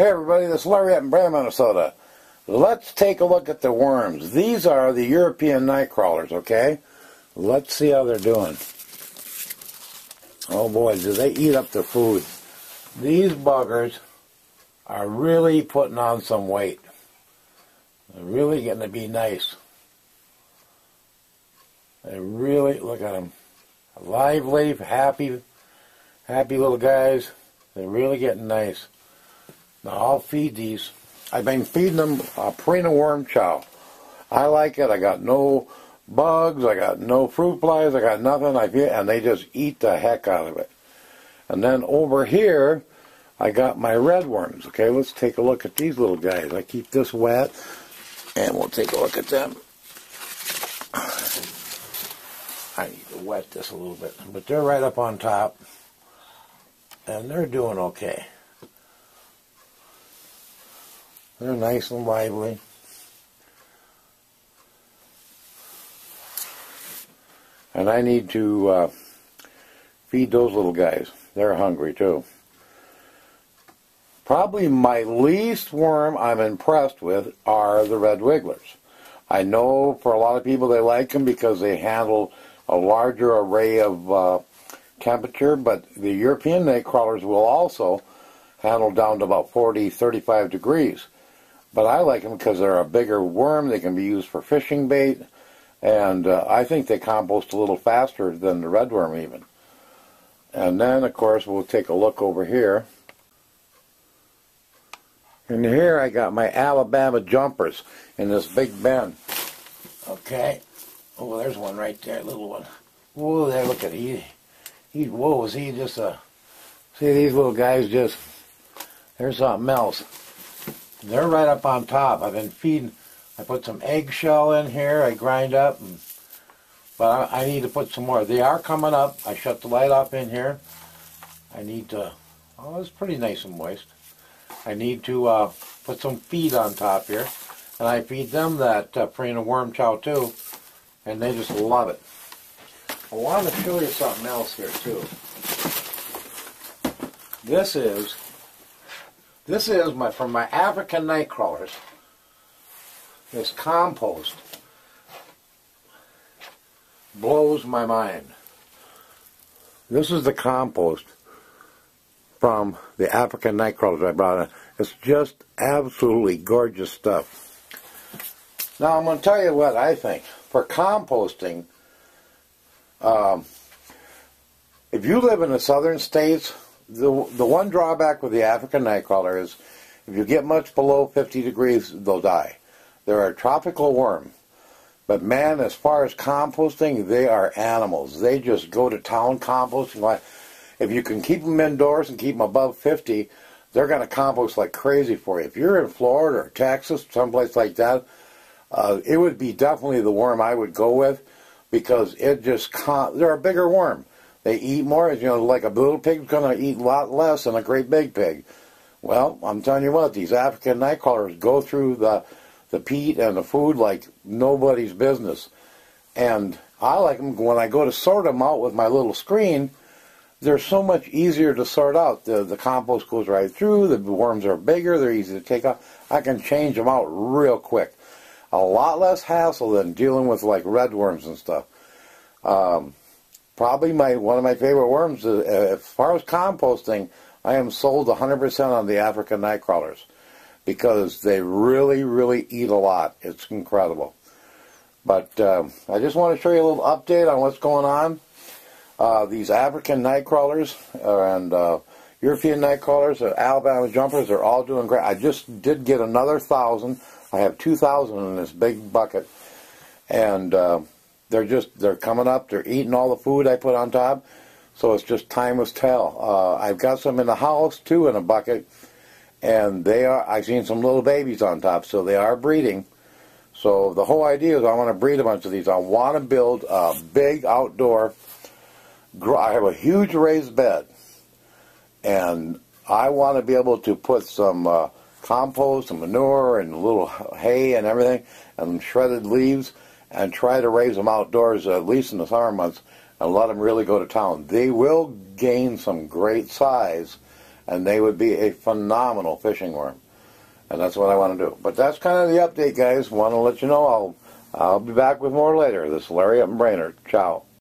Hey everybody, this is Larry up in Brandon, Minnesota. Let's take a look at the worms. These are the European night crawlers, okay? Let's see how they're doing. Oh boy, do they eat up the food. These buggers are really putting on some weight. They're really getting to be nice. They really, look at them. Lively, happy little guys. They're really getting nice. Now I'll feed these. I've been feeding them Purina worm chow. I like it. I got no bugs. I got no fruit flies. I got nothing. And they just eat the heck out of it. And then over here, I got my red worms. Okay, let's take a look at these little guys. I keep this wet, and we'll take a look at them. I need to wet this a little bit, but they're right up on top, and they're doing okay. They're nice and lively. And I need to feed those little guys. They're hungry too. Probably my least worm I'm impressed with are the red wigglers. I know for a lot of people they like them because they handle a larger array of temperature, but the European night crawlers will also handle down to about 40, 35 degrees. But I like them because they're a bigger worm. They can be used for fishing bait. And I think they compost a little faster than the red worm even. And then, of course, we'll take a look over here. And here I got my Alabama jumpers in this big bin. Okay. Oh, there's one right there, little one. Whoa, there, look at it. Whoa, is he just a... See, these little guys just... There's something else. They're right up on top. I've been feeding... I put some eggshell in here. I grind up. But I need to put some more. They are coming up. I shut the light off in here. I need to... Oh, it's pretty nice and moist. I need to put some feed on top here. And I feed them that Purina worm chow too. And they just love it. I want to show you something else here too. This is from my African night crawlers. This compost blows my mind. This is the compost from the African night crawlers I brought in. It's just absolutely gorgeous stuff. Now I'm going to tell you what I think. For composting, if you live in the southern states, the one drawback with the African night crawler is if you get much below 50 degrees, they'll die. They're a tropical worm. But man, as far as composting, they are animals. They just go to town composting. If you can keep them indoors and keep them above 50, they're going to compost like crazy for you. If you're in Florida or Texas, someplace like that, it would be definitely the worm I would go with because it just they're a bigger worm. They eat more. You know, like a little pig's going to eat a lot less than a great big pig. Well, I'm telling you what, these African night crawlers go through the peat and the food like nobody's business. And I like them when I go to sort them out with my little screen. They're so much easier to sort out. The compost goes right through. The worms are bigger. They're easy to take out. I can change them out real quick. A lot less hassle than dealing with like red worms and stuff. Probably one of my favorite worms. As far as composting, I am sold 100% on the African night crawlers because they really, really eat a lot. It's incredible. But I just want to show you a little update on what's going on. These African night crawlers and European night crawlers, Alabama jumpers, they're all doing great. I just did get another 1,000. I have 2,000 in this big bucket, and they're coming up. They're eating all the food I put on top, so it's just time will tell. I've got some in the house too in a bucket, and I've seen some little babies on top, so they are breeding. So the whole idea is I want to breed a bunch of these. I want to build a big outdoor. I have a huge raised bed, and I want to be able to put some compost and manure and a little hay and everything and shredded leaves and try to raise them outdoors at least in the summer months and let them really go to town. They will gain some great size and they would be a phenomenal fishing worm. And that's what I want to do. But that's kind of the update, guys. Want to let you know I'll be back with more later. This is Larry up in Brainerd. Ciao.